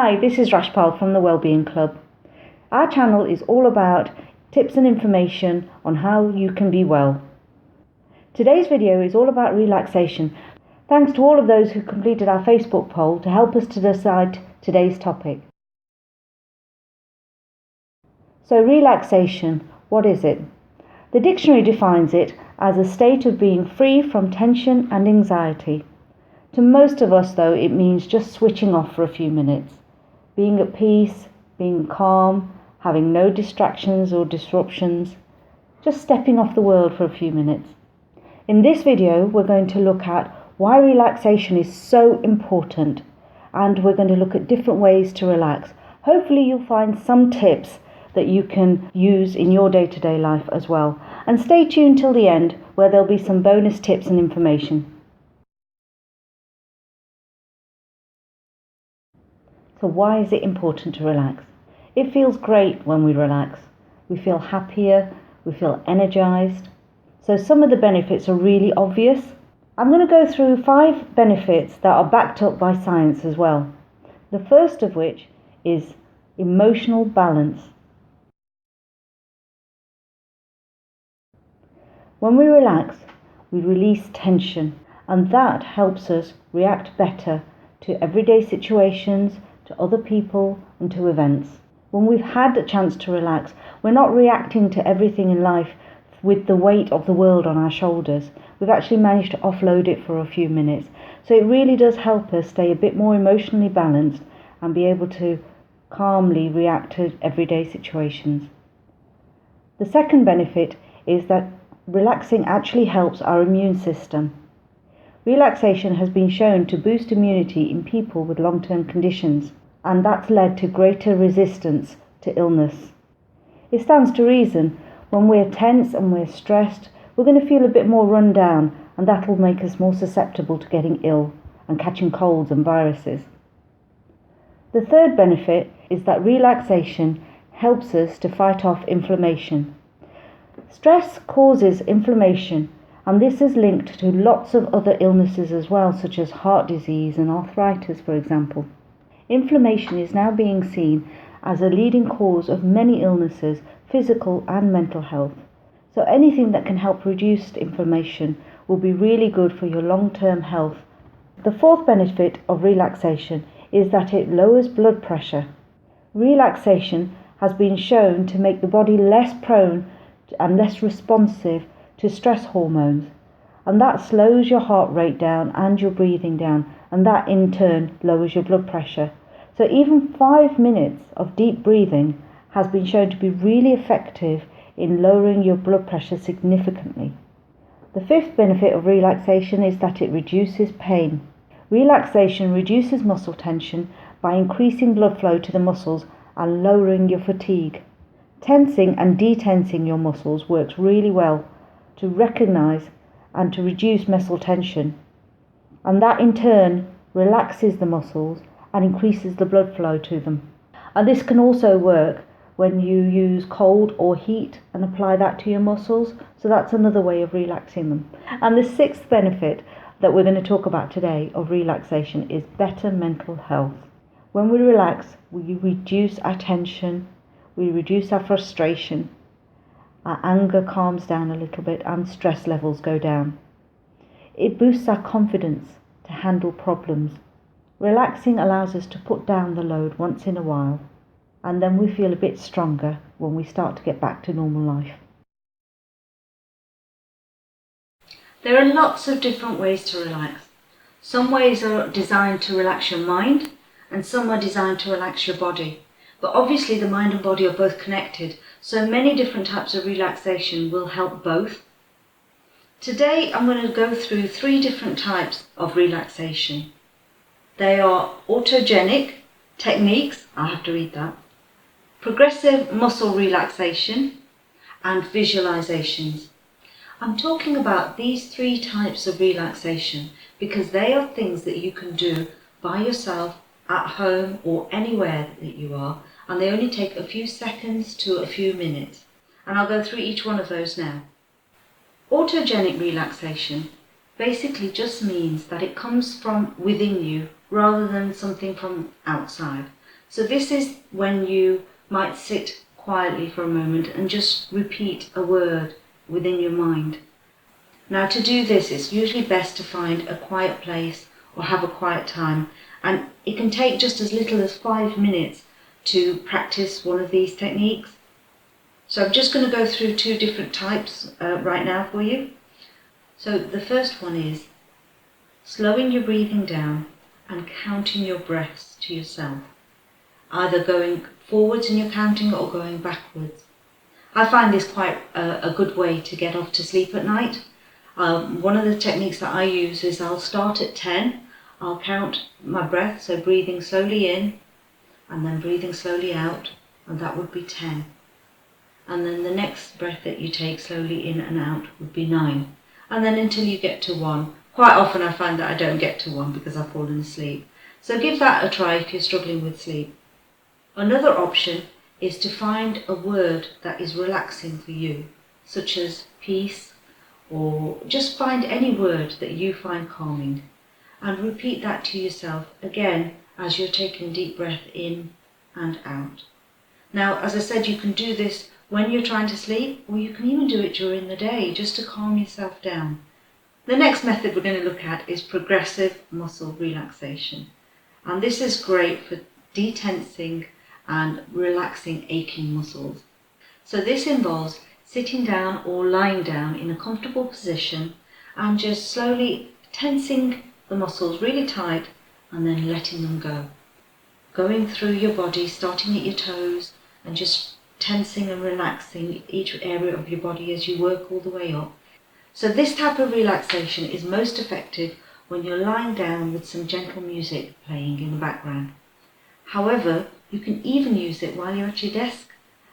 Hi, this is Rashpal from the Wellbeing Club. Our channel is all about tips and information on how you can be well. Today's video is all about relaxation. Thanks to all of those who completed our Facebook poll to help us to decide today's topic. So relaxation, what is it? The dictionary defines it as a state of being free from tension and anxiety. To most of us though, it means just switching off for a few minutes. Being at peace, being calm, having no distractions or disruptions, just stepping off the world for a few minutes. In this video, we're going to look at why relaxation is so important, and we're going to look at different ways to relax. Hopefully you'll find some tips that you can use in your day-to-day life as well. And stay tuned till the end where there'll be some bonus tips and information. So why is it important to relax? It feels great when we relax. We feel happier, we feel energized. So some of the benefits are really obvious. I'm going to go through 5 benefits that are backed up by science as well. The first of which is emotional balance. When we relax, we release tension, and that helps us react better to everyday situations, to other people and to events. When we've had a chance to relax, we're not reacting to everything in life with the weight of the world on our shoulders. We've actually managed to offload it for a few minutes. So it really does help us stay a bit more emotionally balanced and be able to calmly react to everyday situations. The second benefit is that relaxing actually helps our immune system. Relaxation has been shown to boost immunity in people with long-term conditions, and that's led to greater resistance to illness. It stands to reason when we're tense and we're stressed, we're going to feel a bit more run down, and that'll make us more susceptible to getting ill and catching colds and viruses. The third benefit is that relaxation helps us to fight off inflammation. Stress causes inflammation, and this is linked to lots of other illnesses as well, such as heart disease and arthritis, for example. Inflammation is now being seen as a leading cause of many illnesses, physical and mental health. So anything that can help reduce inflammation will be really good for your long-term health. The fourth benefit of relaxation is that it lowers blood pressure. Relaxation has been shown to make the body less prone and less responsive to stress hormones, and that slows your heart rate down and your breathing down, and that in turn lowers your blood pressure. So even 5 minutes of deep breathing has been shown to be really effective in lowering your blood pressure significantly. The fifth benefit of relaxation is that it reduces pain. Relaxation reduces muscle tension by increasing blood flow to the muscles and lowering your fatigue. Tensing and detensing your muscles works really well to recognize and to reduce muscle tension, and that in turn relaxes the muscles and increases the blood flow to them. And this can also work when you use cold or heat and apply that to your muscles, so that's another way of relaxing them. And the sixth benefit that we're going to talk about today of relaxation is better mental health. When we relax, we reduce our tension, we reduce our frustration, our anger calms down a little bit, and stress levels go down. It boosts our confidence to handle problems. Relaxing allows us to put down the load once in a while, and then we feel a bit stronger when we start to get back to normal life. There are lots of different ways to relax. Some ways are designed to relax your mind, and some are designed to relax your body. But obviously the mind and body are both connected, so many different types of relaxation will help both. Today I'm going to go through 3 different types of relaxation. They are autogenic techniques, I have to read that, progressive muscle relaxation, and visualizations. I'm talking about these 3 types of relaxation because they are things that you can do by yourself at home or anywhere that you are, and they only take a few seconds to a few minutes, and I'll go through each one of those now. Autogenic relaxation basically just means that it comes from within you rather than something from outside. So this is when you might sit quietly for a moment and just repeat a word within your mind. Now to do this, it's usually best to find a quiet place or have a quiet time, and it can take just as little as 5 minutes to practice one of these techniques. So I'm just going to go through 2 different types right now for you. So the first one is slowing your breathing down and counting your breaths to yourself, either going forwards in your counting or going backwards. I find this quite a good way to get off to sleep at night. One of the techniques that I use is I'll start at 10, I'll count my breath, so breathing slowly in and then breathing slowly out, and that would be 10. And then the next breath that you take slowly in and out would be 9. And then until you get to 1. Quite often I find that I don't get to 1 because I've fallen asleep. So give that a try if you're struggling with sleep. Another option is to find a word that is relaxing for you, such as peace, or just find any word that you find calming and repeat that to yourself again as you're taking a deep breath in and out. Now, as I said, you can do this when you're trying to sleep, or you can even do it during the day just to calm yourself down. The next method we're going to look at is progressive muscle relaxation, and this is great for detensing and relaxing aching muscles. So this involves sitting down or lying down in a comfortable position and just slowly tensing the muscles really tight and then letting them go. Going through your body, starting at your toes and just tensing and relaxing each area of your body as you work all the way up. So this type of relaxation is most effective when you're lying down with some gentle music playing in the background. However, you can even use it while you're at your desk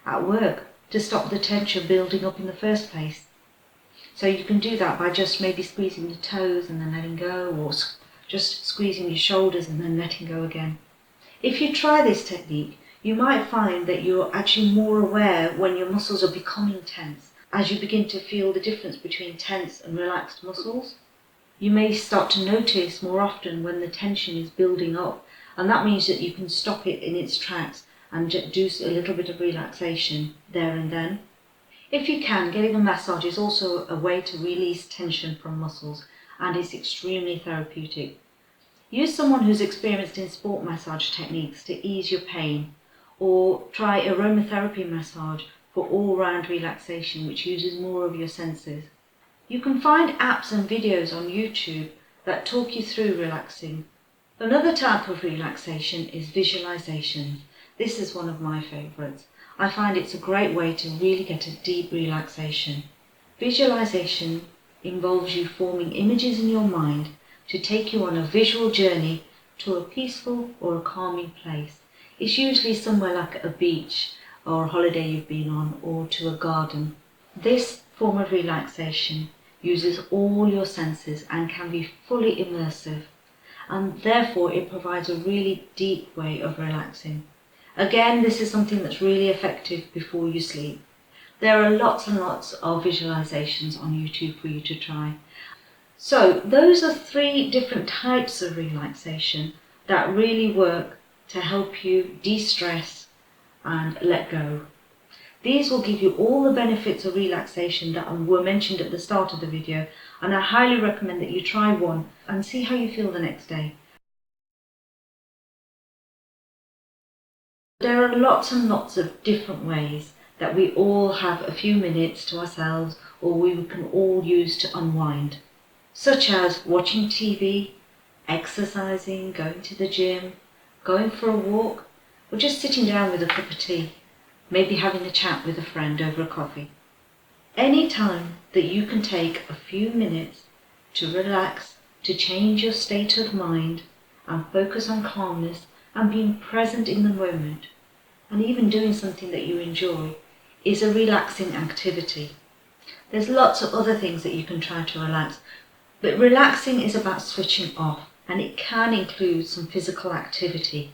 at work to stop the tension building up in the first place. So you can do that by just maybe squeezing your toes and then letting go, or just squeezing your shoulders and then letting go again. If you try this technique, you might find that you're actually more aware when your muscles are becoming tense, as you begin to feel the difference between tense and relaxed muscles. You may start to notice more often when the tension is building up, and that means that you can stop it in its tracks and do a little bit of relaxation there and then. If you can, getting a massage is also a way to release tension from muscles, and is extremely therapeutic. Use someone who's experienced in sport massage techniques to ease your pain, or try aromatherapy massage for all-round relaxation, which uses more of your senses. You can find apps and videos on YouTube that talk you through relaxing. Another type of relaxation is visualization. This is one of my favourites. I find it's a great way to really get a deep relaxation. Visualization involves you forming images in your mind to take you on a visual journey to a peaceful or a calming place. It's usually somewhere like a beach or a holiday you've been on, or to a garden. This form of relaxation uses all your senses and can be fully immersive, and therefore it provides a really deep way of relaxing. Again, this is something that's really effective before you sleep. There are lots and lots of visualizations on YouTube for you to try. So those are 3 different types of relaxation that really work to help you de-stress and let go. These will give you all the benefits of relaxation that were mentioned at the start of the video, and I highly recommend that you try one and see how you feel the next day. There are lots and lots of different ways that we all have a few minutes to ourselves, or we can all use to unwind, such as watching TV, exercising, going to the gym, going for a walk, or just sitting down with a cup of tea, maybe having a chat with a friend over a coffee. Any time that you can take a few minutes to relax, to change your state of mind and focus on calmness and being present in the moment, and even doing something that you enjoy, is a relaxing activity. There's lots of other things that you can try to relax, but relaxing is about switching off, and it can include some physical activity,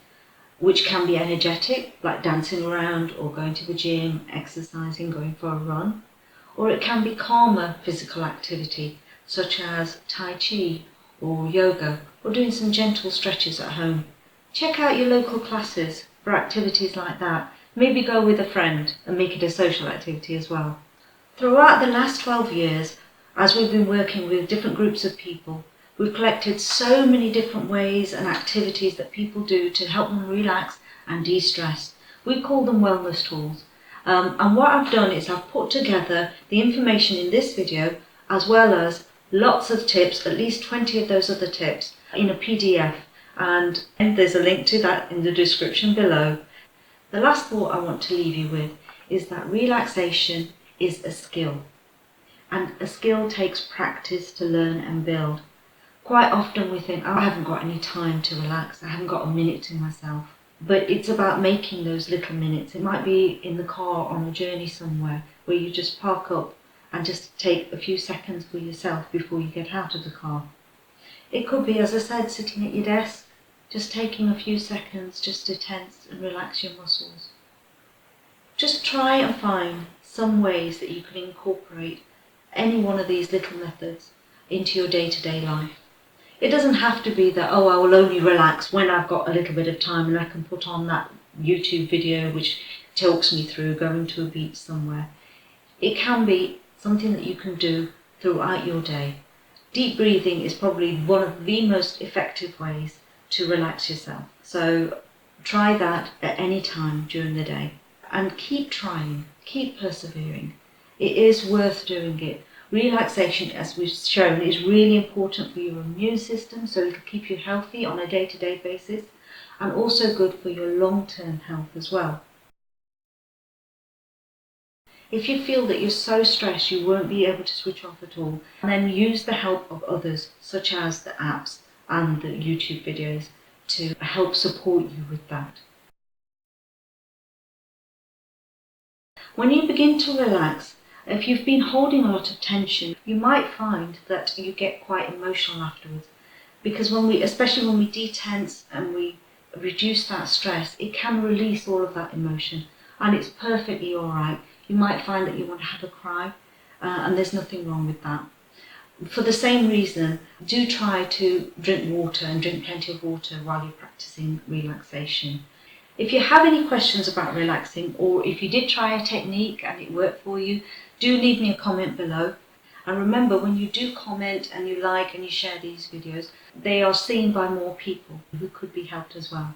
which can be energetic, like dancing around or going to the gym, exercising, going for a run, or it can be calmer physical activity, such as Tai Chi or yoga, or doing some gentle stretches at home. Check out your local classes for activities like that. Maybe go with a friend and make it a social activity as well. Throughout the last 12 years, as we've been working with different groups of people, we've collected so many different ways and activities that people do to help them relax and de-stress. We call them wellness tools. And what I've done is I've put together the information in this video as well as lots of tips, at least 20 of those other tips, in a PDF. And there's a link to that in the description below. The last thought I want to leave you with is that relaxation is a skill. And a skill takes practice to learn and build. Quite often we think, oh, I haven't got any time to relax, I haven't got a minute to myself. But it's about making those little minutes. It might be in the car on a journey somewhere where you just park up and just take a few seconds for yourself before you get out of the car. It could be, as I said, sitting at your desk, just taking a few seconds just to tense and relax your muscles. Just try and find some ways that you can incorporate any one of these little methods into your day-to-day life. It doesn't have to be that, oh, I will only relax when I've got a little bit of time and I can put on that YouTube video which talks me through going to a beach somewhere. It can be something that you can do throughout your day. Deep breathing is probably one of the most effective ways to relax yourself. So try that at any time during the day. And keep trying, keep persevering. It is worth doing it. Relaxation, as we've shown, is really important for your immune system, so it'll keep you healthy on a day-to-day basis, and also good for your long-term health as well. If you feel that you're so stressed you won't be able to switch off at all, then use the help of others, such as the apps and the YouTube videos, to help support you with that. When you begin to relax, if you've been holding a lot of tension, you might find that you get quite emotional afterwards. Because especially when we detense and we reduce that stress, it can release all of that emotion. And it's perfectly alright. You might find that you want to have a cry, and there's nothing wrong with that. For the same reason, do try to drink water and drink plenty of water while you're practicing relaxation. If you have any questions about relaxing, or if you did try a technique and it worked for you, do leave me a comment below. And remember, when you do comment and you like and you share these videos, they are seen by more people who could be helped as well.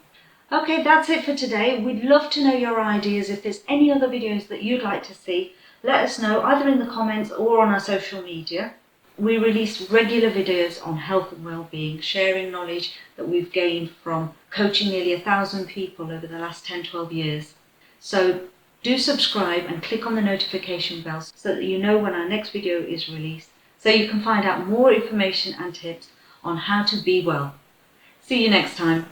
Okay, that's it for today. We'd love to know your ideas. If there's any other videos that you'd like to see, let us know either in the comments or on our social media. We release regular videos on health and well-being, sharing knowledge that we've gained from coaching nearly 1,000 people over the last 10-12 years. So do subscribe and click on the notification bell so that you know when our next video is released, so you can find out more information and tips on how to be well. See you next time.